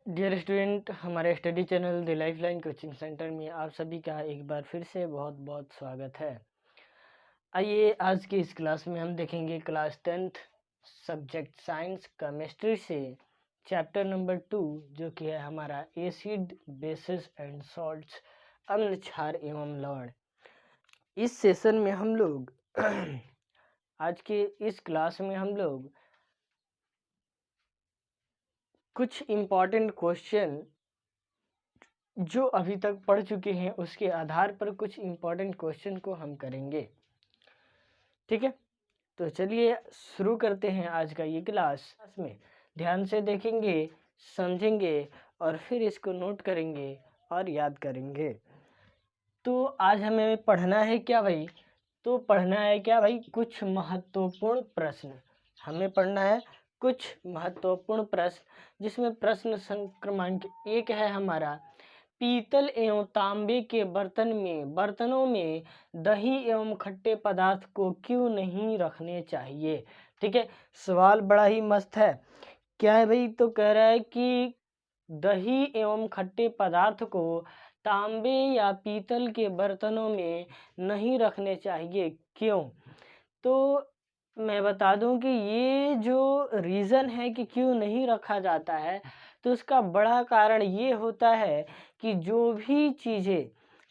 Dear student, हमारे study channel the lifeline coaching centre में आप सभी का एक बार फिर से बहुत बहुत स्वागत है। आइए आज की इस क्लास में हम देखेंगे class 10th subject science chemistry से चैप्टर नंबर 2 जो कि है हमारा एसिड बेसिस एंड सॉल्ट्स, अम्ल क्षार एवं लवण। इस सेशन में हम लोग आज के इस क्लास में हम लोग कुछ इम्पॉर्टेंट क्वेश्चन जो अभी तक पढ़ चुके हैं उसके आधार पर कुछ इम्पोर्टेंट क्वेश्चन को हम करेंगे। ठीक है, तो चलिए शुरू करते हैं आज का ये क्लास में। ध्यान से देखेंगे, समझेंगे और फिर इसको नोट करेंगे और याद करेंगे। तो आज हमें पढ़ना है क्या भाई? तो पढ़ना है क्या भाई? कुछ महत्वपूर्ण प्रश्न हमें पढ़ना है, कुछ महत्वपूर्ण प्रश्न, जिसमें प्रश्न क्रमांक 1 है हमारा, पीतल एवं तांबे के बर्तनों में दही एवं खट्टे पदार्थ को क्यों नहीं रखने चाहिए। ठीक है, सवाल बड़ा ही मस्त है। क्या है भाई? तो कह रहा है कि दही एवं खट्टे पदार्थ को तांबे या पीतल के बर्तनों में नहीं रखने चाहिए, क्यों? तो मैं बता दूं कि ये जो रीज़न है कि क्यों नहीं रखा जाता है, तो उसका बड़ा कारण ये होता है कि जो भी चीज़ें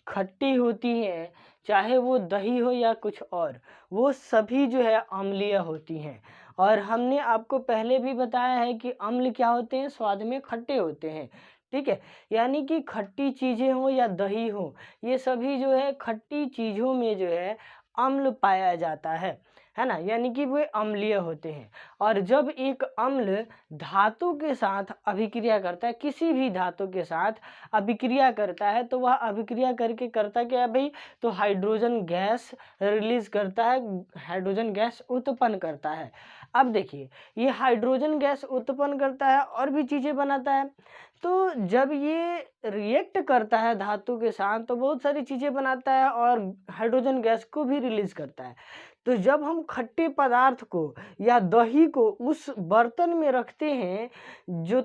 खट्टी होती हैं, चाहे वो दही हो या कुछ और, वो सभी जो है अम्लीय होती हैं। और हमने आपको पहले भी बताया है कि अम्ल क्या होते हैं? स्वाद में खट्टे होते हैं। ठीक है, यानी कि खट्टी चीज़ें हो या दही हो, ये सभी जो है खट्टी चीज़ों में जो है अम्ल पाया जाता है ना, यानी कि वे अम्लीय होते हैं। और जब एक अम्ल धातु के साथ अभिक्रिया करता है, किसी भी धातु के साथ अभिक्रिया करता है, तो वह अभिक्रिया करके करता क्या है भाई? तो हाइड्रोजन गैस रिलीज करता है, हाइड्रोजन गैस उत्पन्न करता है। अब देखिए, ये हाइड्रोजन गैस उत्पन्न करता है और भी चीज़ें बनाता है। तो जब ये रिएक्ट करता है धातु के साथ, तो बहुत सारी चीज़ें बनाता है और हाइड्रोजन गैस को भी रिलीज करता है। तो जब हम खट्टे पदार्थ को या दही को उस बर्तन में रखते हैं जो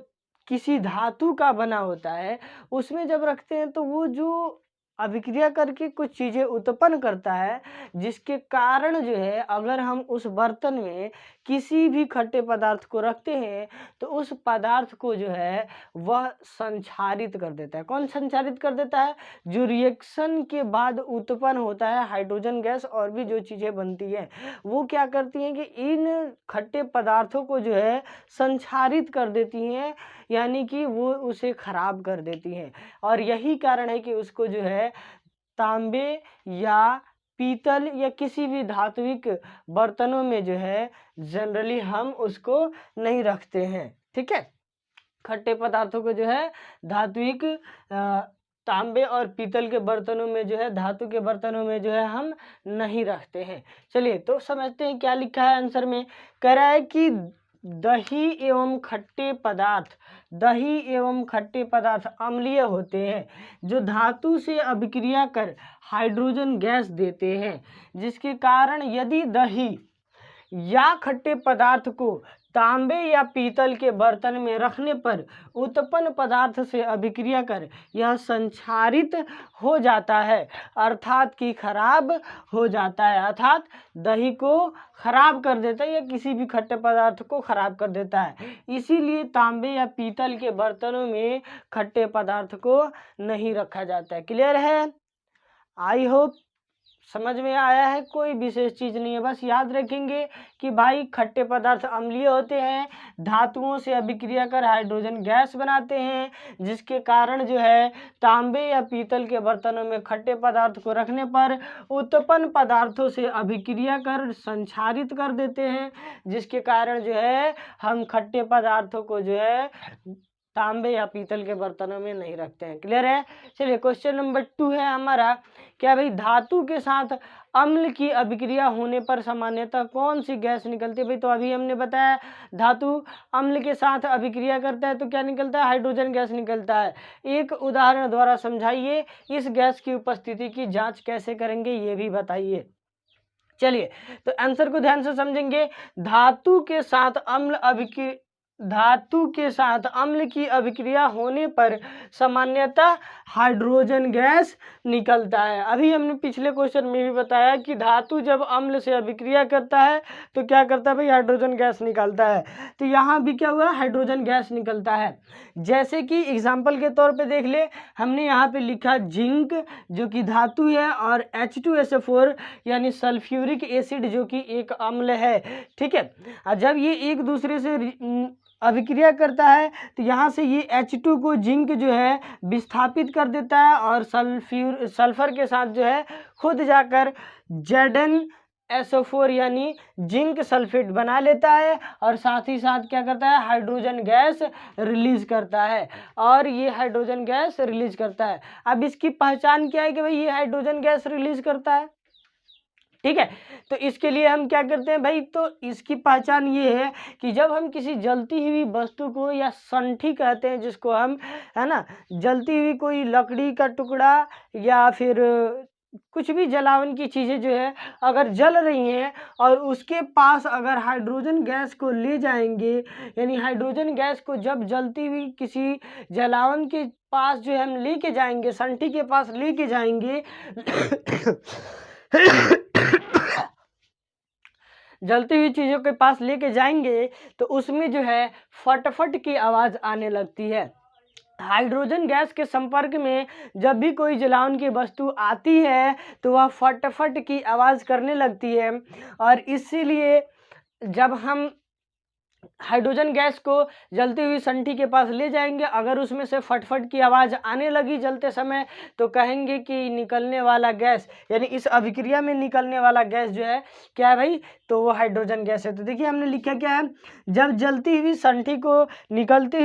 किसी धातु का बना होता है, उसमें जब रखते हैं तो वो जो अभिक्रिया करके कुछ चीज़ें उत्पन्न करता है, जिसके कारण जो है अगर हम उस बर्तन में किसी भी खट्टे पदार्थ को रखते हैं, तो उस पदार्थ को जो है वह संक्षारित कर देता है। कौन संक्षारित कर देता है? जो रिएक्शन के बाद उत्पन्न होता है हाइड्रोजन गैस और भी जो चीज़ें बनती हैं, वो क्या करती हैं कि इन खट्टे पदार्थों को जो है संक्षारित कर देती हैं, यानी कि वो उसे खराब कर देती हैं। और यही कारण है कि उसको जो है तांबे या पीतल या किसी भी धात्विक बर्तनों में जो है जनरली हम उसको नहीं रखते हैं। ठीक है, खट्टे पदार्थों को जो है धात्विक तांबे और पीतल के बर्तनों में जो है, धातु के बर्तनों में जो है हम नहीं रखते हैं। चलिए तो समझते हैं क्या लिखा है आंसर में। कह रहा है कि दही एवं खट्टे पदार्थ अम्लीय होते हैं, जो धातु से अभिक्रिया कर हाइड्रोजन गैस देते हैं, जिसके कारण यदि दही या खट्टे पदार्थ को तांबे या पीतल के बर्तन में रखने पर उत्पन्न पदार्थ से अभिक्रिया कर यह संक्षारित हो जाता है, अर्थात कि खराब हो जाता है, अर्थात दही को खराब कर देता है या किसी भी खट्टे पदार्थ को खराब कर देता है। इसीलिए तांबे या पीतल के बर्तनों में खट्टे पदार्थ को नहीं रखा जाता है। क्लियर है? आई होप समझ में आया है, कोई विशेष चीज़ नहीं है। बस याद रखेंगे कि भाई खट्टे पदार्थ अम्लीय होते हैं, धातुओं से अभिक्रिया कर हाइड्रोजन गैस बनाते हैं, जिसके कारण जो है तांबे या पीतल के बर्तनों में खट्टे पदार्थ को रखने पर उत्पन्न पदार्थों से अभिक्रिया कर संक्षारित कर देते हैं, जिसके कारण जो है हम खट्टे पदार्थों को जो है तांबे या पीतल के बर्तनों में नहीं रखते हैं। क्लियर है? चलिए क्वेश्चन नंबर 2 है हमारा, क्या भाई? धातु के साथ अम्ल की अभिक्रिया होने पर सामान्यतः कौन सी गैस निकलती है? भाई तो अभी हमने बताया धातु अम्ल के साथ अभिक्रिया करता है तो क्या निकलता है? हाइड्रोजन गैस निकलता है। एक उदाहरण द्वारा समझाइए, इस गैस की उपस्थिति की जांच कैसे करेंगे ये भी बताइए। चलिए तो आंसर को ध्यान से समझेंगे। धातु के साथ अम्ल धातु के साथ अम्ल की अभिक्रिया होने पर सामान्यतः हाइड्रोजन गैस निकलता है। अभी हमने पिछले क्वेश्चन में भी बताया कि धातु जब अम्ल से अभिक्रिया करता है तो क्या करता है भाई, हाइड्रोजन गैस निकलता है। तो यहाँ भी क्या हुआ, हाइड्रोजन गैस निकलता है। जैसे कि एग्जाम्पल के तौर पे देख ले, हमने यहाँ पे लिखा जिंक जो कि धातु है और H2SO4 यानी सल्फ्यूरिक एसिड जो कि एक अम्ल है। ठीक है, जब ये एक दूसरे से अभिक्रिया करता है तो यहाँ से ये H2 को जिंक जो है विस्थापित कर देता है और सल्फर के साथ जो है खुद जाकर ZnSO4 यानी जिंक सल्फेट बना लेता है और साथ ही साथ क्या करता है, हाइड्रोजन गैस रिलीज करता है। और ये हाइड्रोजन गैस रिलीज करता है। अब इसकी पहचान क्या है कि भाई ये हाइड्रोजन गैस रिलीज करता है। ठीक है, तो इसके लिए हम क्या करते हैं भाई, तो इसकी पहचान ये है कि जब हम किसी जलती हुई वस्तु को, या संठी कहते हैं जिसको हम, है ना, जलती हुई कोई लकड़ी का टुकड़ा या फिर कुछ भी जलावन की चीज़ें जो है अगर जल रही हैं और उसके पास अगर हाइड्रोजन गैस को ले जाएंगे, यानी हाइड्रोजन गैस को जब जलती हुई किसी जलावन के पास जो है हम लेके जाएंगे, संठी के पास लेके जाएंगे जलती हुई चीज़ों के पास लेके जाएंगे तो उसमें जो है फटफट की आवाज़ आने लगती है। हाइड्रोजन गैस के संपर्क में जब भी कोई जलावन की वस्तु आती है तो वह फटफट की आवाज़ करने लगती है। और इसीलिए जब हम हाइड्रोजन गैस को जलती हुई संठी के पास ले जाएंगे, अगर उसमें से फटफट की आवाज़ आने लगी जलते समय तो कहेंगे कि निकलने वाला गैस, यानी इस अभिक्रिया में निकलने वाला गैस जो है क्या है भाई, तो वो हाइड्रोजन गैस है। तो देखिए हमने लिखा क्या है, जब जलती हुई संठी को निकलती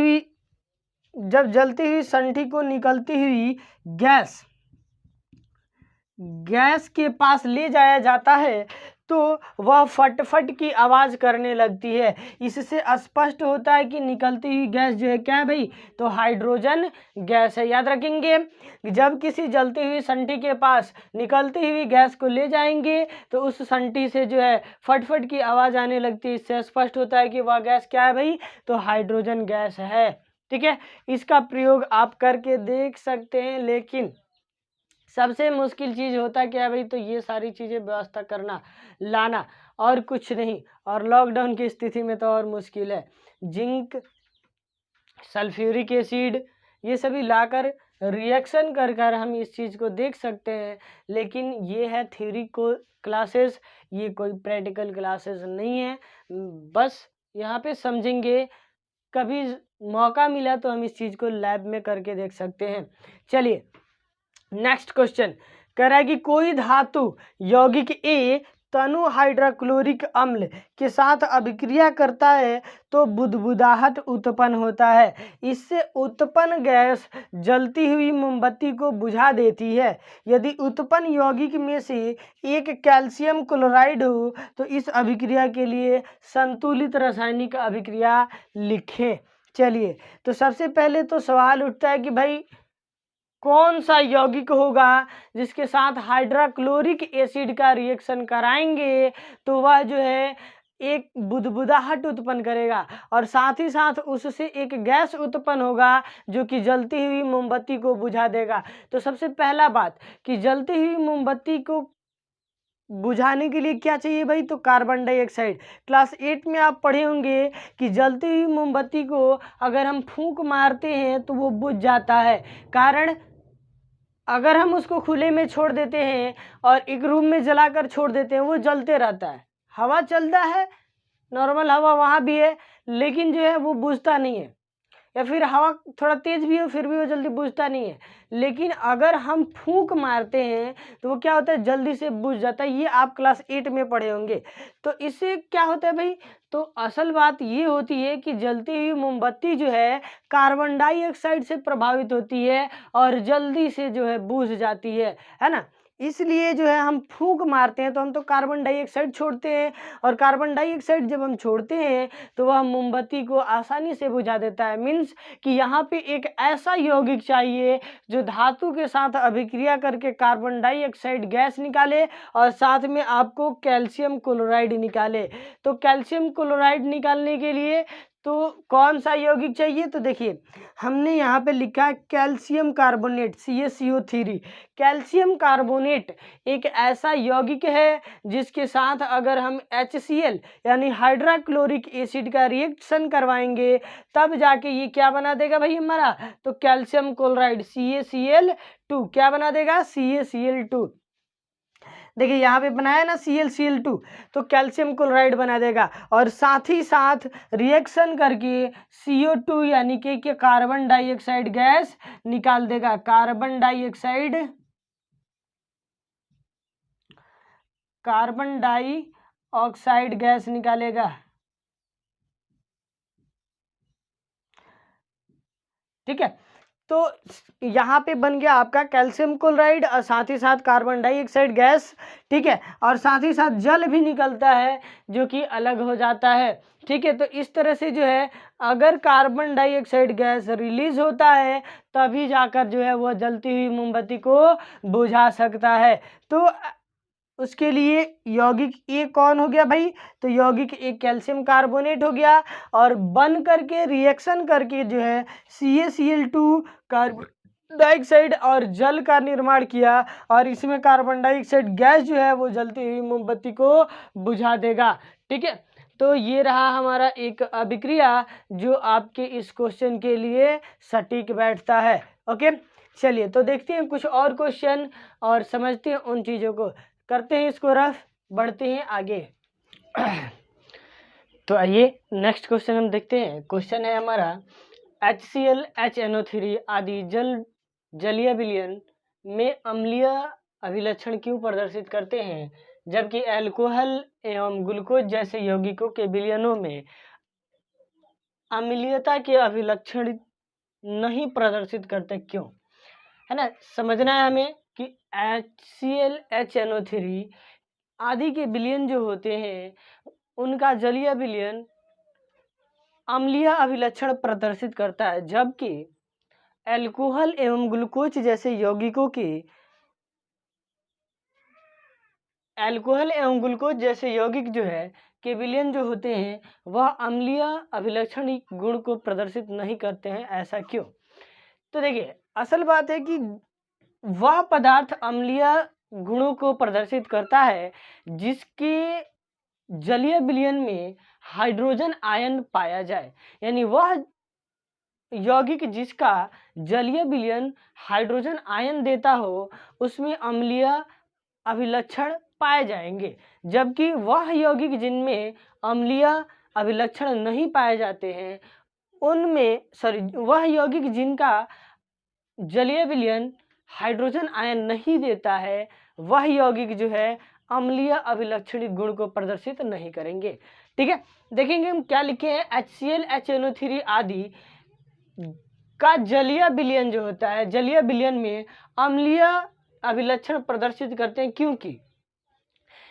हुई गैस के पास ले जाया जाता है तो वह फटफट की आवाज़ करने लगती है। इससे स्पष्ट होता है कि निकलती हुई गैस जो है क्या है भाई, तो हाइड्रोजन गैस है। याद रखेंगे, जब किसी जलती हुई संठी के पास निकलती हुई गैस को ले जाएंगे तो उस संठी से जो है फटफट की आवाज़ आने लगती है। इससे स्पष्ट होता है कि वह गैस क्या है भाई, तो हाइड्रोजन गैस है। ठीक है, इसका प्रयोग आप करके देख सकते हैं, लेकिन सबसे मुश्किल चीज़ होता क्या है भाई, तो ये सारी चीज़ें व्यवस्था करना, लाना, और कुछ नहीं। और लॉकडाउन की स्थिति में तो और मुश्किल है। जिंक, सल्फ्यूरिक एसिड, ये सभी लाकर रिएक्शन कर कर हम इस चीज़ को देख सकते हैं। लेकिन ये है थ्योरी को क्लासेस, ये कोई प्रैक्टिकल क्लासेस नहीं है। बस यहाँ पे समझेंगे, कभी मौका मिला तो हम इस चीज़ को लैब में करके देख सकते हैं। चलिए नेक्स्ट क्वेश्चन कह रहा है कि कोई धातु यौगिक ए तनु हाइड्रोक्लोरिक अम्ल के साथ अभिक्रिया करता है तो बुदबुदाहट उत्पन्न होता है। इससे उत्पन्न गैस जलती हुई मोमबत्ती को बुझा देती है। यदि उत्पन्न यौगिक में से एक कैल्शियम क्लोराइड हो तो इस अभिक्रिया के लिए संतुलित रासायनिक अभिक्रिया लिखें। चलिए, तो सबसे पहले तो सवाल उठता है कि भाई कौन सा यौगिक होगा जिसके साथ हाइड्रोक्लोरिक एसिड का रिएक्शन कराएंगे तो वह जो है एक बुदबुदाहट उत्पन्न करेगा और साथ ही साथ उससे एक गैस उत्पन्न होगा जो कि जलती हुई मोमबत्ती को बुझा देगा। तो सबसे पहला बात कि जलती हुई मोमबत्ती को बुझाने के लिए क्या चाहिए भाई, तो कार्बन डाइऑक्साइड। क्लास 8 में आप पढ़े होंगे कि जलती हुई मोमबत्ती को अगर हम फूंक मारते हैं तो वो बुझ जाता है। कारण अगर हम उसको खुले में छोड़ देते हैं और एक रूम में जलाकर छोड़ देते हैं, वो जलते रहता है। हवा चलता है, नॉर्मल हवा वहाँ भी है, लेकिन जो है वो बुझता नहीं है। या फिर हवा थोड़ा तेज़ भी हो फिर भी वो जल्दी बुझता नहीं है। लेकिन अगर हम फूंक मारते हैं तो वो क्या होता है, जल्दी से बुझ जाता है। ये आप क्लास 8 में पढ़े होंगे। तो इससे क्या होता है भाई, तो असल बात ये होती है कि जलती हुई मोमबत्ती जो है कार्बन डाइऑक्साइड से प्रभावित होती है और जल्दी से जो है बुझ जाती है ना। इसलिए जो है हम फूंक मारते हैं तो हम तो कार्बन डाइऑक्साइड छोड़ते हैं, और कार्बन डाइऑक्साइड जब हम छोड़ते हैं तो वह मोमबत्ती को आसानी से बुझा देता है। मीन्स कि यहाँ पे एक ऐसा यौगिक चाहिए जो धातु के साथ अभिक्रिया करके कार्बन डाइऑक्साइड गैस निकाले और साथ में आपको कैल्शियम क्लोराइड निकाले। तो कैल्शियम क्लोराइड निकालने के लिए तो कौन सा यौगिक चाहिए, तो देखिए हमने यहाँ पे लिखा है calcium carbonate CaCO3। Calcium carbonate एक ऐसा यौगिक है जिसके साथ अगर हम HCl यानी हाइड्रोक्लोरिक एसिड का रिएक्शन करवाएंगे तब जाके ये क्या बना देगा भाई हमारा, तो कैल्शियम क्लोराइड CaCl2 क्या बना देगा, CaCl2। देखिए यहाँ पे बनाया ना ClCl2, तो कैल्शियम क्लोराइड बना देगा और साथ ही साथ रिएक्शन करके CO2 यानी कि कार्बन डाइऑक्साइड गैस निकाल देगा। कार्बन डाइऑक्साइड गैस निकालेगा। ठीक है, तो यहाँ पे बन गया आपका कैल्शियम क्लोराइड और साथ ही साथ कार्बन डाइऑक्साइड गैस। ठीक है, और साथ ही साथ जल भी निकलता है जो कि अलग हो जाता है। ठीक है, तो इस तरह से जो है अगर कार्बन डाइऑक्साइड गैस रिलीज होता है तभी जाकर जो है वह जलती हुई मोमबत्ती को बुझा सकता है। तो उसके लिए यौगिक ए कौन हो गया भाई, तो यौगिक एक कैल्शियम कार्बोनेट हो गया और बन करके रिएक्शन करके जो है CaCl2 कार्बन डाइऑक्साइड और जल का निर्माण किया और इसमें कार्बन डाइऑक्साइड गैस जो है वो जलती हुई मोमबत्ती को बुझा देगा। ठीक है, तो ये रहा हमारा एक अभिक्रिया जो आपके इस क्वेश्चन के लिए सटीक बैठता है। ओके, चलिए तो देखते हैं कुछ और क्वेश्चन और समझते हैं उन चीज़ों को, करते हैं इसको रफ, बढ़ते हैं आगे। तो आइए नेक्स्ट क्वेश्चन हम देखते हैं। क्वेश्चन है हमारा HCl HNO3 आदि जलीय विलयन में अम्लीय अभिलक्षण क्यों प्रदर्शित करते हैं जबकि अल्कोहल एवं ग्लूकोज जैसे यौगिकों के विलयनों में अम्लीयता के अभिलक्षण नहीं प्रदर्शित करते, क्यों, है ना। समझना है हमें कि HCl HNO3 आदि के विलयन जो होते हैं उनका जलीय विलयन अम्लीय अभिलक्षण प्रदर्शित करता है जबकि अल्कोहल एवं ग्लूकोज जैसे यौगिकों के यौगिक जो है के विलयन जो होते हैं वह अम्लीय अभिलक्षण गुण को प्रदर्शित नहीं करते हैं, ऐसा क्यों। तो देखिए असल बात है कि वह पदार्थ अम्लीय गुणों को प्रदर्शित करता है जिसके जलीय विलयन में हाइड्रोजन आयन पाया जाए, यानी वह यौगिक जिसका जलीय विलयन हाइड्रोजन आयन देता हो उसमें अम्लीय अभिलक्षण पाए जाएंगे, जबकि वह यौगिक जिनमें अम्लीय अभिलक्षण नहीं पाए जाते हैं उनमें वह यौगिक जिनका जलीय विलयन हाइड्रोजन आयन नहीं देता है वह यौगिक जो है अम्लीय अभिलक्षणिक गुण को प्रदर्शित नहीं करेंगे। ठीक है, देखेंगे हम क्या लिखे हैं। HCl HNO3 आदि का जलीय विलयन जो होता है जलीय विलयन में अम्लीय अभिलक्षण प्रदर्शित करते हैं क्योंकि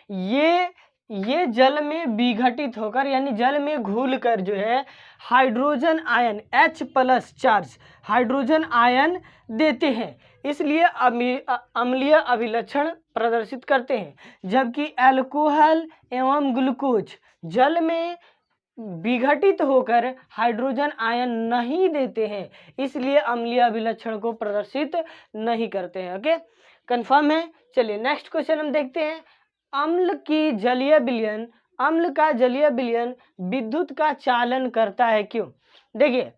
ये जल में विघटित होकर यानी जल में घुल कर जो है hydrogen ion H+ charge hydrogen ion देते हैं, इसलिए अम्लीय अभिलक्षण प्रदर्शित करते हैं, जबकि अल्कोहल एवं ग्लूकोज जल में विघटित होकर हाइड्रोजन आयन नहीं देते हैं, इसलिए अम्लीय अभिलक्षण को प्रदर्शित नहीं करते हैं। ओके, कंफर्म है। चलिए नेक्स्ट क्वेश्चन हम देखते हैं। अम्ल का जलीय विलयन विद्युत का चालन करता है, क्यों। देखिए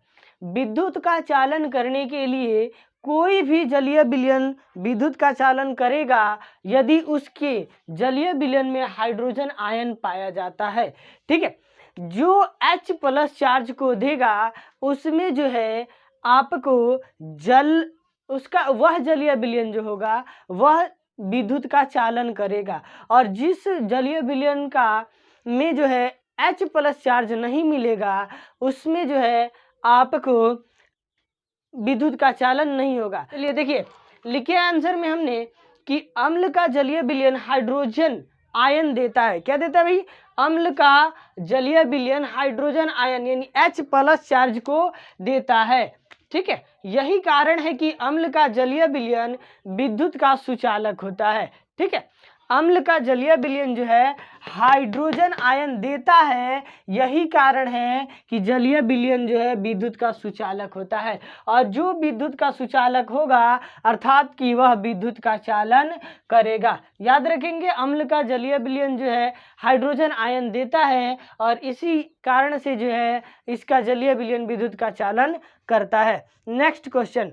विद्युत का चालन करने के लिए कोई भी जलीय विलयन विद्युत का चालन करेगा यदि उसके जलीय विलयन में हाइड्रोजन आयन पाया जाता है। ठीक है, जो H+ चार्ज को देगा उसमें जो है आपको उसका वह जलीय विलयन जो होगा वह विद्युत का चालन करेगा और जिस जलीय विलयन का में जो है H+ चार्ज नहीं मिलेगा उसमें जो है आपको विद्युत का चालन नहीं होगा। चलिए देखिए लिखे आंसर में हमने कि अम्ल का जलीय विलयन हाइड्रोजन आयन देता है। क्या देता है भाई, अम्ल का जलीय विलयन हाइड्रोजन आयन यानी H+ चार्ज को देता है। ठीक है, यही कारण है कि अम्ल का जलीय विलयन विद्युत का सुचालक होता है। ठीक है, अम्ल का जलीय विलयन जो है हाइड्रोजन आयन देता है। यही कारण है कि जलीय विलयन जो है विद्युत का सुचालक होता है, और जो विद्युत का सुचालक होगा अर्थात कि वह विद्युत का चालन करेगा। याद रखेंगे, अम्ल का जलीय विलयन जो है हाइड्रोजन आयन देता है और इसी कारण से जो है इसका जलीय विलयन विद्युत का चालन करता है। नेक्स्ट क्वेश्चन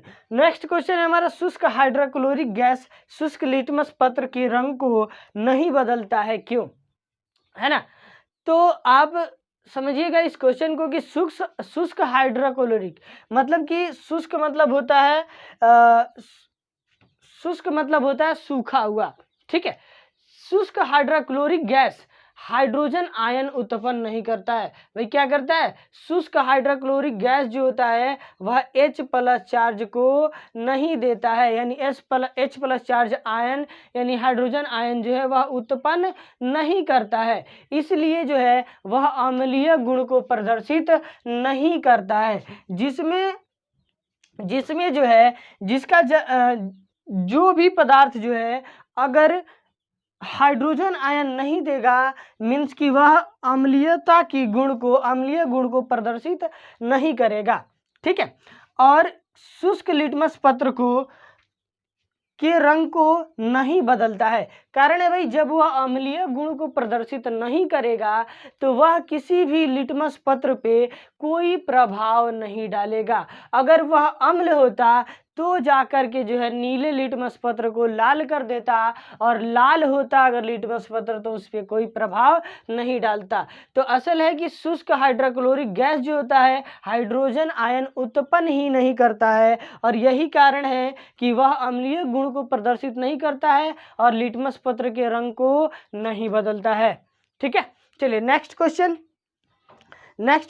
है हमारा, शुष्क हाइड्रोक्लोरिक गैस शुष्क लिटमस पत्र के रंग को नहीं बदलता है, क्यों? है ना। तो आप समझिएगा इस क्वेश्चन को कि शुष्क हाइड्रोक्लोरिक मतलब कि शुष्क मतलब होता है सूखा हुआ, ठीक है। शुष्क हाइड्रोक्लोरिक गैस हाइड्रोजन आयन उत्पन्न नहीं करता है। भाई क्या करता है? शुष्क हाइड्रोक्लोरिक गैस जो होता है वह H+ चार्ज को नहीं देता है, यानी H+ चार्ज आयन यानी हाइड्रोजन आयन जो है वह उत्पन्न नहीं करता है, इसलिए जो है वह अम्लीय गुण को प्रदर्शित नहीं करता है। जिसमें जो है जिसका जो भी पदार्थ जो है अगर हाइड्रोजन आयन नहीं देगा मीन्स कि वह अम्लीय गुण को प्रदर्शित नहीं करेगा, ठीक है। और शुष्क लिटमस पत्र के रंग को नहीं बदलता है। कारण है भाई, जब वह अम्लीय गुण को प्रदर्शित नहीं करेगा तो वह किसी भी लिटमस पत्र पे कोई प्रभाव नहीं डालेगा। अगर वह अम्ल होता तो जाकर के जो है नीले लिटमस पत्र को लाल कर देता, और लाल होता अगर लिटमस पत्र तो उस पर कोई प्रभाव नहीं डालता। तो असल है कि शुष्क हाइड्रोक्लोरिक गैस जो होता है हाइड्रोजन आयन उत्पन्न ही नहीं करता है, और यही कारण है कि वह अम्लीय गुण को प्रदर्शित नहीं करता है और लिटमस पत्र के रंग को नहीं बदलता है, ठीक है। चलिए नेक्स्ट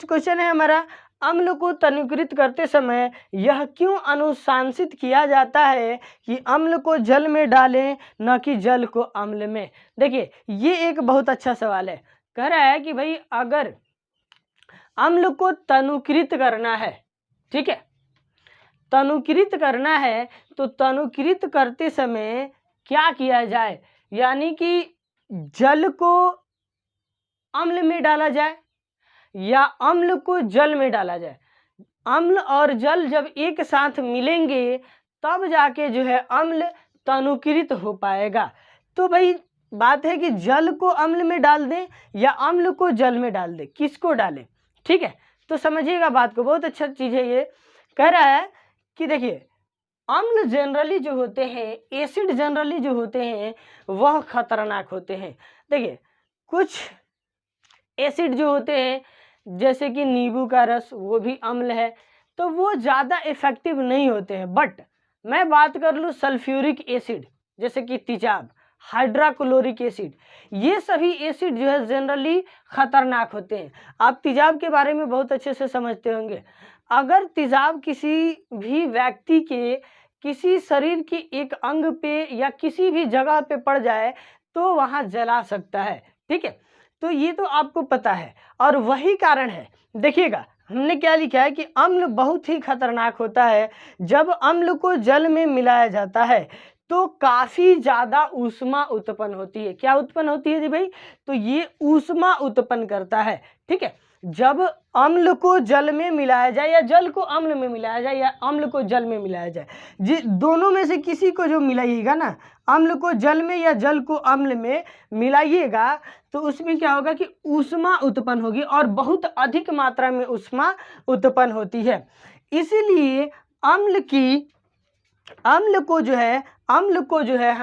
क्वेश्चन है हमारा, अम्ल को तनुकृत करते समय यह क्यों अनुशंसित किया जाता है कि अम्ल को जल में डालें न कि जल को अम्ल में? देखिए ये एक बहुत अच्छा सवाल है। कह रहा है कि भाई अगर अम्ल को तनुकृत करना है, ठीक है, तनुकृत करना है तो तनुकृत करते समय क्या किया जाए, यानी कि जल को अम्ल में डाला जाए या अम्ल को जल में डाला जाए। अम्ल और जल जब एक साथ मिलेंगे तब जाके जो है अम्ल तनुकृत हो पाएगा। तो भाई बात है कि जल को अम्ल में डाल दें या अम्ल को जल में डाल दें, किसको डालें, ठीक है। तो समझिएगा बात को, बहुत अच्छा चीज़ है ये। कह रहा है कि देखिए अम्ल जनरली जो होते हैं, एसिड जनरली जो होते हैं वह खतरनाक होते हैं। देखिए कुछ एसिड जो होते हैं जैसे कि नींबू का रस, वो भी अम्ल है, तो वो ज़्यादा इफेक्टिव नहीं होते हैं। बट मैं बात कर लूँ सल्फ्यूरिक एसिड जैसे कि तेजाब, हाइड्रोक्लोरिक एसिड, ये सभी एसिड जो है जनरली खतरनाक होते हैं। आप तेजाब के बारे में बहुत अच्छे से समझते होंगे। अगर तेजाब किसी भी व्यक्ति के किसी शरीर के एक अंग पे या किसी भी जगह पे पड़ जाए तो वहाँ जला सकता है, ठीक है। तो ये तो आपको पता है, और वही कारण है, देखिएगा हमने क्या लिखा है कि अम्ल बहुत ही खतरनाक होता है। जब अम्ल को जल में मिलाया जाता है तो काफ़ी ज़्यादा ऊष्मा उत्पन्न होती है। क्या उत्पन्न होती है जी भाई? तो ये ऊष्मा उत्पन्न करता है, ठीक है। जब अम्ल को जल में मिलाया जाए या जल को अम्ल में मिलाया जाए या अम्ल को जल में मिलाया जाए, दोनों में से किसी को जो मिलाइएगा ना, अम्ल को जल में या जल को अम्ल में मिलाइएगा तो उसमें क्या होगा कि ऊष्मा उत्पन्न होगी और बहुत अधिक मात्रा में ऊष्मा उत्पन्न होती है। इसीलिए अम्ल को जो है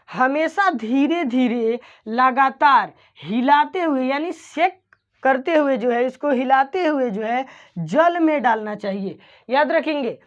हमेशा धीरे धीरे लगातार हिलाते हुए यानी शेक करते हुए जो है, इसको हिलाते हुए जो है जल में डालना चाहिए। याद रखेंगे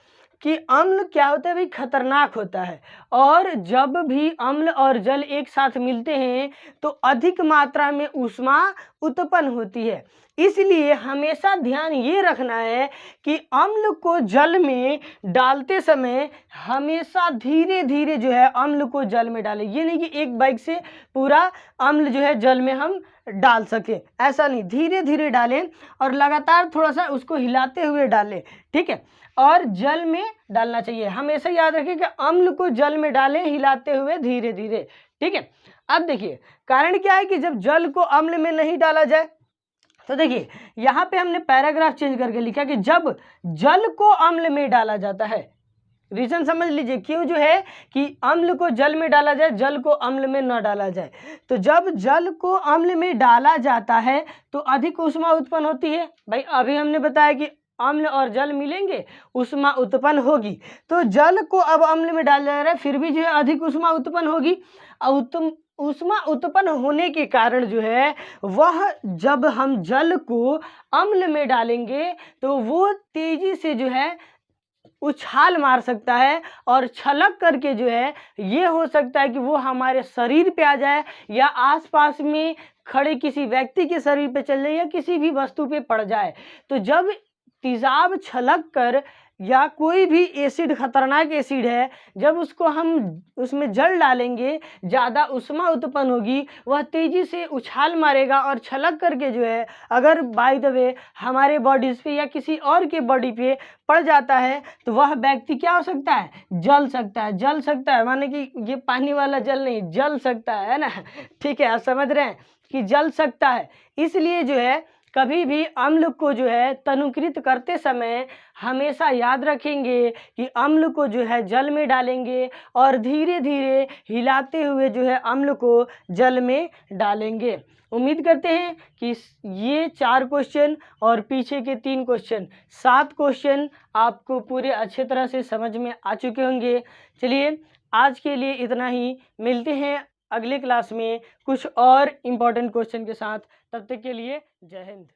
कि अम्ल क्या होता है भाई? खतरनाक होता है, और जब भी अम्ल और जल एक साथ मिलते हैं तो अधिक मात्रा में ऊष्मा उत्पन्न होती है। इसलिए हमेशा ध्यान ये रखना है कि अम्ल को जल में डालते समय हमेशा धीरे धीरे जो है अम्ल को जल में डालें। ये नहीं कि एक बाइक से पूरा अम्ल जो है जल में हम डाल सके, ऐसा नहीं, धीरे धीरे डालें और लगातार थोड़ा सा उसको हिलाते हुए डालें, ठीक है। और जल में डालना चाहिए। हमेशा याद रखिए कि अम्ल को जल में डालें हिलाते हुए धीरे धीरे, ठीक है। अब देखिए कारण क्या है कि जब जल को अम्ल में नहीं डाला जाए, तो देखिए यहाँ पे हमने पैराग्राफ चेंज करके लिखा कि जब जल को अम्ल में डाला जाता है, रीजन समझ लीजिए क्यों जो है कि अम्ल को जल में डाला जाए, जल को अम्ल में न डाला जाए। तो जब जल को अम्ल में डाला जाता है तो अधिक ऊष्मा उत्पन्न होती है। भाई अभी हमने बताया कि अम्ल और जल मिलेंगे ऊष्मा उत्पन्न होगी, तो जल को अब अम्ल में डाला जा रहा है फिर भी जो है अधिक ऊष्मा उत्पन्न होगी। ऊष्मा उत्पन्न होने के कारण जो है वह जब हम जल को अम्ल में डालेंगे तो वो तेजी से जो है उछाल मार सकता है और छलक करके जो है ये हो सकता है कि वो हमारे शरीर पे आ जाए या आसपास में खड़े किसी व्यक्ति के शरीर पे चल जाए या किसी भी वस्तु पे पड़ जाए। तो जब तेजाब छलक कर या कोई भी एसिड खतरनाक एसिड है, जब उसको हम उसमें जल डालेंगे ज़्यादा ऊष्मा उत्पन्न होगी, वह तेज़ी से उछाल मारेगा और छलक करके जो है अगर बाय द वे हमारे बॉडीज़ पे या किसी और के बॉडी पे पड़ जाता है तो वह व्यक्ति क्या हो सकता है, जल सकता है। जल सकता है माने कि ये पानी वाला जल नहीं, जल सकता है ना, ठीक है, आप समझ रहे हैं कि जल सकता है। इसलिए जो है कभी भी अम्ल को जो है तनुकृत करते समय हमेशा याद रखेंगे कि अम्ल को जो है जल में डालेंगे और धीरे धीरे हिलाते हुए जो है अम्ल को जल में डालेंगे। उम्मीद करते हैं कि ये 4 क्वेश्चन और पीछे के 3 क्वेश्चन 7 क्वेश्चन आपको पूरे अच्छे तरह से समझ में आ चुके होंगे। चलिए आज के लिए इतना ही, मिलते हैं अगले क्लास में कुछ और इम्पोर्टेंट क्वेश्चन के साथ। तब तक के लिए जय हिंद।